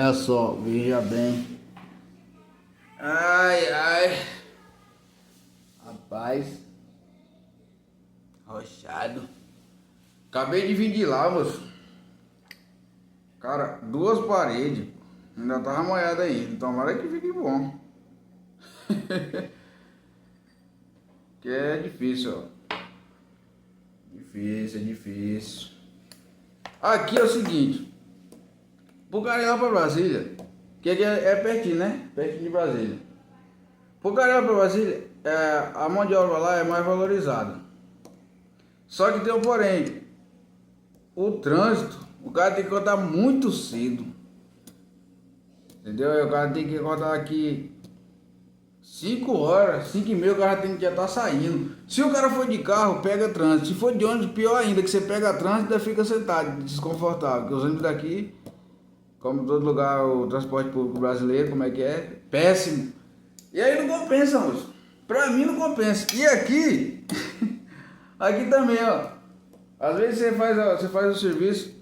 Olha só, veja bem. Ai, ai. Rapaz. Rochado. Acabei de vir de lá, moço. Cara, duas paredes. Ainda tava molhada ainda. Tomara que fique bom. Que é difícil, ó. Difícil, é difícil. Aqui é o seguinte. Pro cara ir lá pra Brasília, que aqui é pertinho, né? Pertinho de Brasília. Pro cara ir lá pra Brasília, a mão de obra lá é mais valorizada. Só que tem um porém. O trânsito, o cara tem que cortar muito cedo. Entendeu? O cara tem que cortar aqui 5 horas, 5 e meia, o cara tem que já estar saindo. Se o cara for de carro, pega trânsito. Se for de ônibus, pior ainda, que você pega trânsito e ainda fica sentado, desconfortável. Porque os ônibus daqui, como todo lugar, o transporte público brasileiro, como é que é? Péssimo. E aí não compensa, moço. Pra mim não compensa. E aqui, aqui também, ó. Às vezes você faz o serviço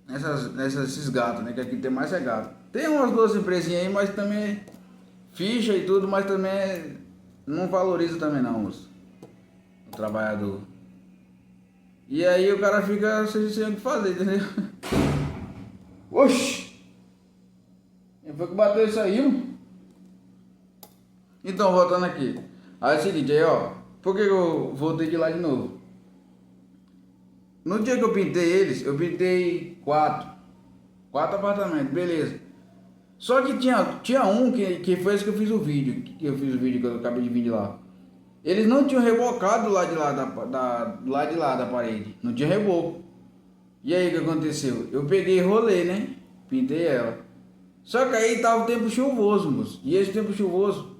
nesses gatos, né? Que aqui tem mais é gato. Tem umas duas empresinhas aí, mas também ficha e tudo, mas também não valoriza também não, moço, o trabalhador. E aí o cara fica sem o que fazer, entendeu? Oxi! Quem foi que bateu isso aí, mano? Então, voltando aqui. Aí é o seguinte, aí ó, por que eu voltei de lá de novo? No dia que eu pintei eles, eu pintei quatro apartamentos, beleza. Só que tinha um que foi esse que eu fiz o vídeo, que eu acabei de vir de lá. Eles não tinham rebocado lá de lá lá de lá da parede, não tinha reboco. E aí o que aconteceu? Eu peguei e rolei, né? Pintei ela. Só que aí tava o tempo chuvoso, moço. E esse tempo chuvoso,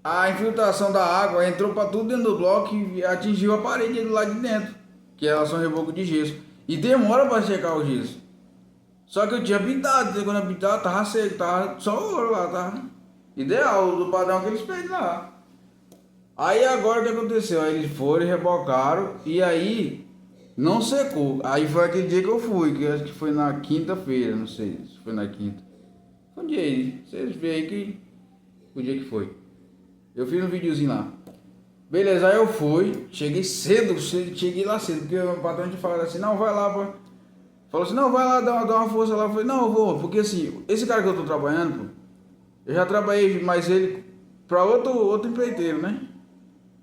a infiltração da água entrou para tudo dentro do bloco e atingiu a parede do lado de dentro, que elas são reboco de gesso. E demora para secar o gesso. Só que eu tinha pintado, quando eu pintava tava seco, tava só ouro lá, tá? Ideal, do padrão que eles pedem lá. Aí agora o que aconteceu? Aí eles foram e rebocaram e aí não secou. Aí foi aquele dia que eu fui, que eu acho que foi na quinta-feira, não sei se foi na quinta. Foi um dia aí, vocês veem aí que o dia que foi. Eu fiz um videozinho lá. Beleza, aí eu fui, cheguei cedo, cheguei lá cedo, porque o patrão tinha falado assim, não, vai lá, pô. Falou assim, não, vai lá, dá uma força lá. Eu falei, não, eu vou, porque assim, esse cara que eu tô trabalhando, pô, eu já trabalhei mais ele pra outro empreiteiro, né?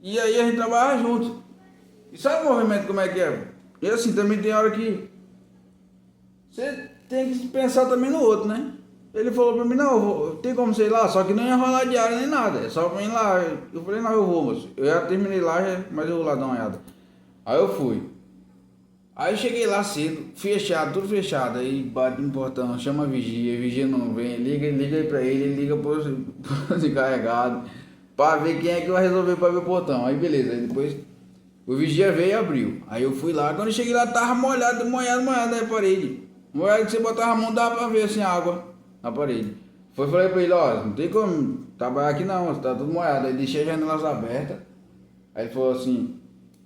E aí a gente trabalha junto. E sabe o movimento como é que é? E assim, também tem hora que você tem que pensar também no outro, né? Ele falou pra mim, não, tem como você ir lá, só que não ia rolar diária nem nada, é só pra ir lá. Eu falei, não, eu vou, moço. Eu já terminei lá, mas eu vou lá dar uma olhada. Aí eu fui. Aí eu cheguei lá cedo, fechado, tudo fechado. Aí bate no portão, chama a vigia não vem, liga aí pra ele liga pro encarregado, pra ver quem é que vai resolver pra ver o portão. Aí beleza, aí depois o vigia veio e abriu. Aí eu fui lá, quando eu cheguei lá tava molhado a parede. Molhado que você botava a mão, dava pra ver assim a água na parede. Falei pra ele, ó, não tem como trabalhar aqui não, tá tudo molhado. Aí deixei as janelas abertas. Aí ele falou assim,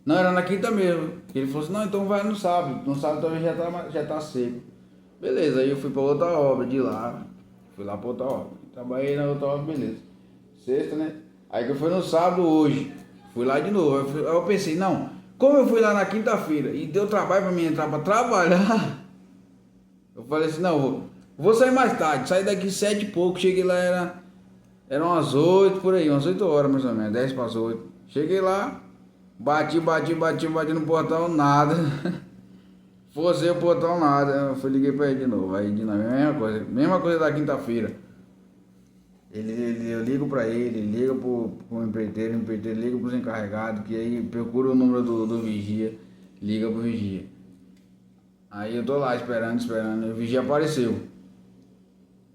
não, era na quinta mesmo. Ele falou assim, não, então vai no sábado. No sábado talvez já tá seco. Beleza, aí eu fui pra outra obra de lá. Fui lá pra outra obra. Trabalhei na outra obra, beleza. Sexta, né? Aí que eu fui no sábado hoje. Fui lá de novo. Aí eu pensei, não, como eu fui lá na quinta-feira e deu trabalho pra mim entrar pra trabalhar, eu falei assim, não, vou sair mais tarde. Saí daqui 7 e pouco, cheguei lá, era umas 8 por aí, umas 8 horas mais ou menos, 10 para as 8. Cheguei lá. Bati no portão, nada. Forcei o portão, nada. Eu fui, liguei pra ele de novo. Aí de novo, mesma coisa da quinta-feira. Eu ligo pra ele liga pro empreiteiro, o empreiteiro liga pros encarregados, que aí procura o número do vigia, liga pro vigia. Aí eu tô lá esperando, e o vigia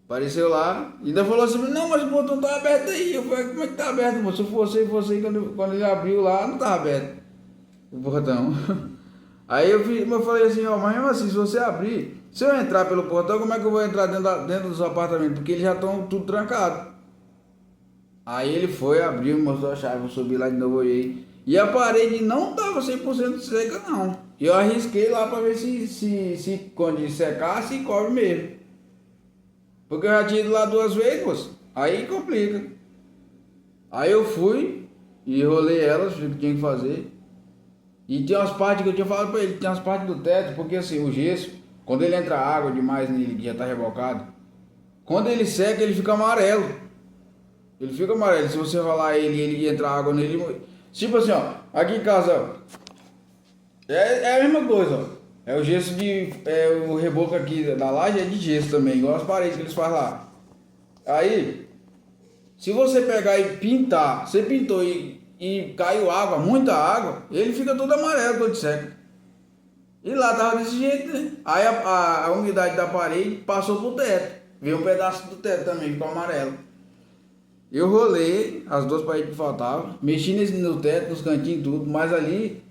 Apareceu lá, e ainda falou assim, não, mas o portão tá aberto aí. Eu falei, como é que tá aberto, moço? Se fosse quando ele abriu lá, não tava aberto o portão. Aí eu falei assim, ó, mas mesmo assim, se você abrir, se eu entrar pelo portão, como é que eu vou entrar dentro dos apartamentos? Porque eles já estão tudo trancados. Aí ele foi, abriu, mostrou a chave, eu subi lá de novo, olhei. E a parede não tava 100% seca, não. E eu arrisquei lá pra ver se quando secar, se cobre mesmo. Porque eu já tinha ido lá 2 vezes, moço. Aí complica. Aí eu fui e enrolei elas, o que tinha que fazer. E tinha umas partes que eu tinha falado pra ele, tinha umas partes do teto, porque assim, o gesso, quando ele entra água demais nele, que já tá rebocado, quando ele seca, ele fica amarelo. Ele fica amarelo. Se você rolar ele e ele entra água nele. Tipo assim, ó. Aqui em casa, ó. É a mesma coisa, ó. É o gesso de. É o reboco aqui da laje é de gesso também, igual as paredes que eles fazem lá. Aí, se você pegar e pintar, você pintou e caiu água, muita água, ele fica todo amarelo, todo seco. E lá tava desse jeito, né? Aí a umidade da parede passou pro teto. Veio um pedaço do teto também, ficou amarelo. Eu rolei as 2 paredes que faltavam, mexi no teto, nos cantinhos tudo, mas ali,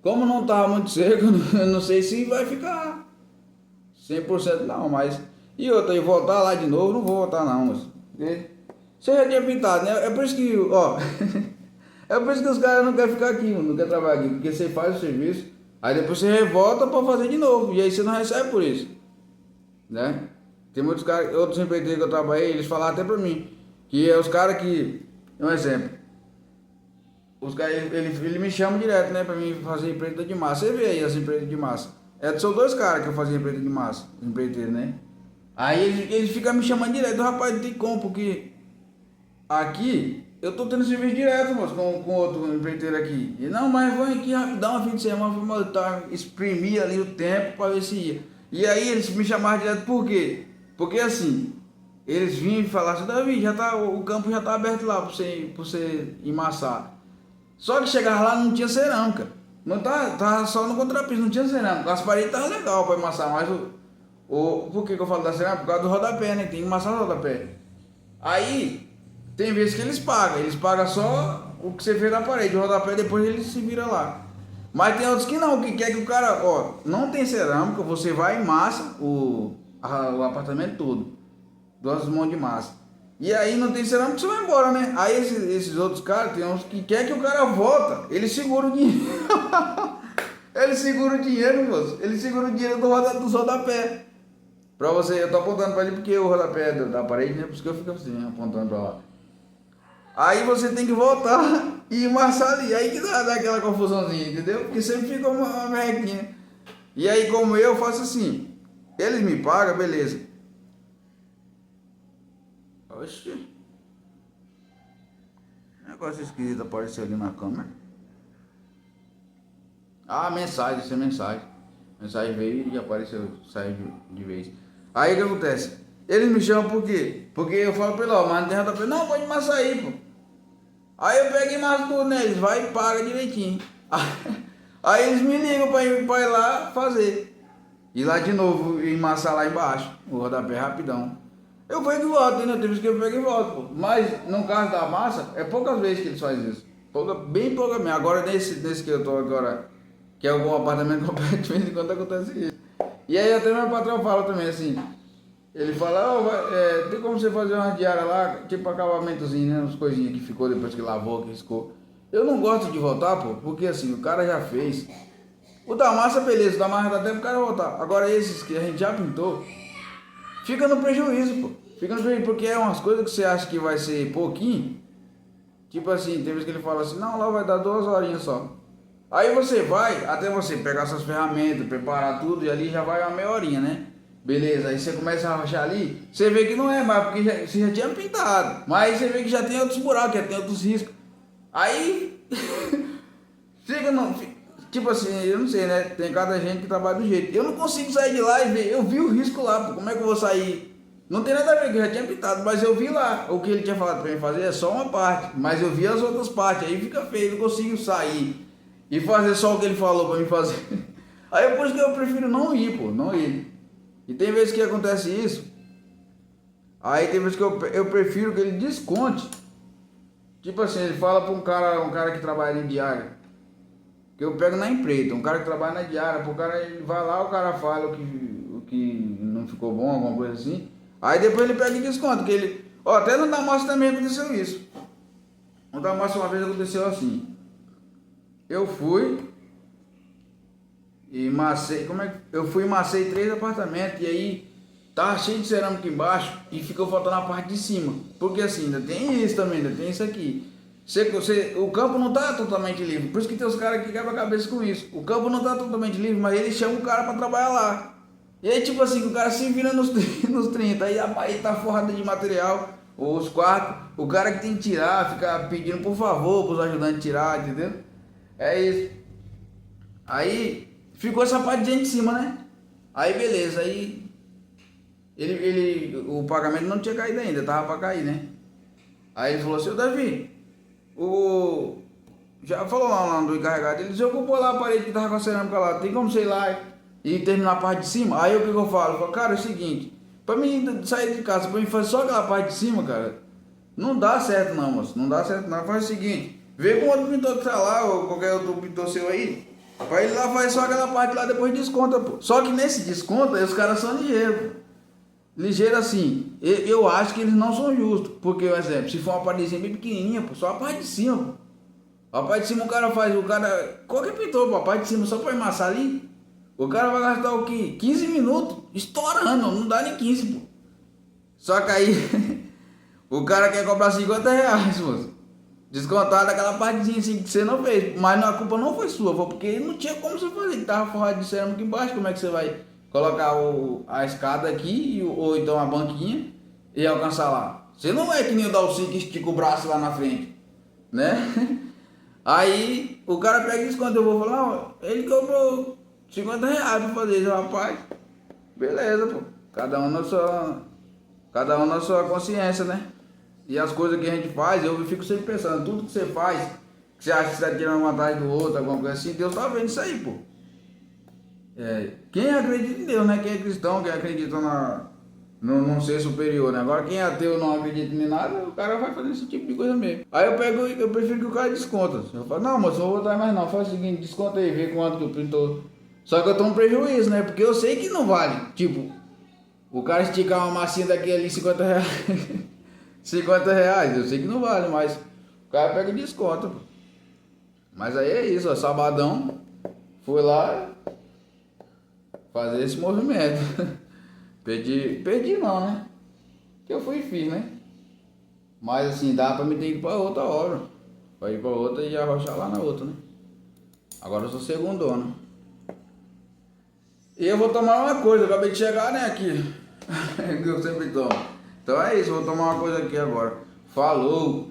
como não tava muito seco, eu não sei se vai ficar 100% não, mas... E outra, eu voltar lá de novo, não vou voltar não, moço. Você já tinha pintado, né? É por isso que, ó... É por isso que os caras não querem ficar aqui, não querem trabalhar aqui, porque você faz o serviço, aí depois você volta pra fazer de novo, e aí você não recebe por isso, né? Tem muitos caras, outros empreiteiros que eu trabalhei, eles falaram até pra mim, que é os caras que, um exemplo, os caras, ele me chama direto, né, pra mim fazer empreita de massa. Você vê aí as empreitas de massa. São 2 caras que eu fazia empreita de massa, empreiteiro, né? Aí eles ficam me chamando direto, rapaz, não tem como, porque aqui eu tô tendo serviço direto, moço, com outro empreiteiro aqui. E não, mas vou aqui rapidão, fim de semana, vou montar, exprimir ali o tempo pra ver se ia. E aí eles me chamaram direto, por quê? Porque assim, eles vinham e falavam assim, Davi, já tá, o campo já tá aberto lá pra você emassar. Só que chegava lá não tinha cerâmica. Não tava só no contrapiso, não tinha cerâmica. As paredes estavam legal para amassar, mas por que eu falo da cerâmica? Por causa do rodapé, né? Tem que amassar o rodapé. Aí, tem vezes que eles pagam só o que você fez na parede, o rodapé, depois eles se viram lá. Mas tem outros que não, que quer que o cara, ó, não tem cerâmica, você vai e massa o apartamento todo. 2 mãos de massa. E aí não tem cerâmica, você vai embora, né? Aí esses outros caras, tem uns que quer que o cara volta, ele segura o dinheiro. Ele segura o dinheiro, moço. Ele segura o dinheiro do rodapé. Pra você, eu tô apontando pra ele porque o rodapé é da parede, né? Por isso que eu fico assim, apontando pra lá. Aí você tem que voltar e amassar ali. Aí que dá aquela confusãozinha, entendeu? Porque sempre fica uma merrequinha. E aí, como eu faço assim, eles me pagam, beleza. Oxi. Negócio esquisito apareceu ali na câmera. Ah, mensagem, isso é mensagem. Mensagem veio e apareceu, saiu de vez. Aí o que acontece? Eles me chamam por quê? Porque eu falo pra ele, ó, mas não tem rodapé. Não, pode amassar aí, pô. Aí eu pego e amasso tudo, né? Eles vai e paga direitinho. Aí eles me ligam pra ir lá fazer. E lá de novo, e amassar lá embaixo. O rodapé rapidão. Eu pego e volto, entendeu? Tem vezes que eu pego e volto, pô. Mas no caso da massa, é poucas vezes que eles fazem isso. Bem pouca mesmo. Agora nesse que eu tô agora, que é algum apartamento completo, de vez em quando acontece isso. E aí até meu patrão fala também assim, ele fala, tem como você fazer uma diária lá, tipo acabamentozinho, né? Umas coisinhas que ficou depois que lavou, que riscou. Eu não gosto de voltar, pô, porque assim, o cara já fez. O da massa, beleza, o da massa dá tempo pro cara voltar. Agora esses que a gente já pintou, fica no prejuízo, pô. Fica no prejuízo, porque é umas coisas que você acha que vai ser pouquinho. Tipo assim, tem vezes que ele fala assim, não, lá vai dar 2 horinhas só. Aí você vai, até você pegar suas ferramentas, preparar tudo, e ali já vai uma meia horinha, né? Beleza, aí você começa a rachar ali, você vê que não é mais, porque você já tinha pintado. Mas você vê que já tem outros buracos, já tem outros riscos. Aí, fica não, tipo assim, eu não sei, né? Tem cada gente que trabalha do jeito. Eu não consigo sair de lá e ver, eu vi o risco lá, pô, como é que eu vou sair? Não tem nada a ver, que eu já tinha pintado, mas eu vi lá. O que ele tinha falado pra mim fazer é só uma parte, mas eu vi as outras partes, aí fica feio, não consigo sair e fazer só o que ele falou pra mim fazer. Aí é por isso que eu prefiro não ir, pô, não ir. E tem vezes que acontece isso, aí tem vezes que eu prefiro que ele desconte. Tipo assim, ele fala pra um cara que trabalha em diária, que eu pego na empreita, um cara que trabalha na diária, pro cara, ele vai lá, o cara fala o que não ficou bom, alguma coisa assim, aí depois ele pega e desconta, que ele, ó, até no Damasco também aconteceu isso. No Damasco uma vez aconteceu assim, eu fui e macei, eu fui e macei 3 apartamentos, e aí tá cheio de cerâmica embaixo e ficou faltando a parte de cima. Porque assim, ainda tem isso também, ainda tem isso aqui. O campo não tá totalmente livre. Por isso que tem os caras que quebram a cabeça com isso. O campo não tá totalmente livre, mas ele chama o cara pra trabalhar lá. E aí, tipo assim, o cara se vira nos, nos 30, aí a parede tá forrada de material, os quartos, o cara que tem que tirar, fica pedindo por favor pros ajudantes tirar, entendeu? É isso. Aí ficou essa parte de gente em cima, né? Aí beleza, aí o pagamento não tinha caído ainda, tava pra cair, né? Aí ele falou assim, ô Davi, já falou lá do encarregado, ele desocupou lá a parede que tava com a cerâmica lá, tem como sei lá e terminar a parte de cima? Aí o que eu falo? Eu falo, cara, é o seguinte, pra mim sair de casa, pra mim fazer só aquela parte de cima, cara, não dá certo não, moço, não dá certo não. Faz o seguinte, vê com outro pintor que tá lá, ou qualquer outro pintor seu aí, pra ele lá faz só aquela parte lá, depois desconta, pô. Só que nesse desconto, aí os caras são ligeiros, pô. Ligeiro assim, eu acho que eles não são justos, porque, por exemplo, se for uma paredezinha bem pequenininha, pô, só a parte de cima, pô. A parte de cima o cara faz, qualquer pintor, pô, a parte de cima só pra amassar ali, o cara vai gastar o quê? 15 minutos, estourando, não dá nem 15, pô. Só que aí, o cara quer cobrar R$ 50, moço. Descontado daquela partezinha assim que você não fez, mas a culpa não foi sua, foi porque não tinha como você fazer, que tava forrado de cerâmica embaixo, como é que você vai colocar a escada aqui, ou então a banquinha, e alcançar lá? Você não é que nem o Dalci que estica o braço lá na frente, né? Aí o cara pega e desconta, eu vou falar, ó, ele cobrou R$ 50 pra fazer isso, rapaz. Beleza, pô. Cada um na sua consciência, né? E as coisas que a gente faz, eu fico sempre pensando, tudo que você faz, que você acha que você está tirando vantagem do outro, alguma coisa assim, Deus tá vendo isso aí, pô. Quem acredita em Deus, né? Quem é cristão, quem acredita num ser superior, né? Agora quem é ateu não acredita em nada, o cara vai fazer esse tipo de coisa mesmo. Aí eu prefiro que o cara desconta. Eu falo, não, moço, eu vou botar mais não, faz o seguinte, desconta aí, vê quanto que o pintor. Só que eu tomo prejuízo, né? Porque eu sei que não vale. Tipo, o cara esticar uma massinha daqui ali, R$ 50. R$ 50, eu sei que não vale, mas o cara pega e desconta. Mas aí é isso, ó, sabadão, fui lá fazer esse movimento. Perdi não, né? Que eu fui e fiz, né? Mas assim, dá pra me ter ido pra outra obra. Pra ir pra outra e arrochar lá na outra, né? Agora eu sou segundona. E eu vou tomar uma coisa, eu acabei de chegar, né, aqui. Que eu sempre tomo. Então é isso, vou tomar uma coisa aqui agora. Falou!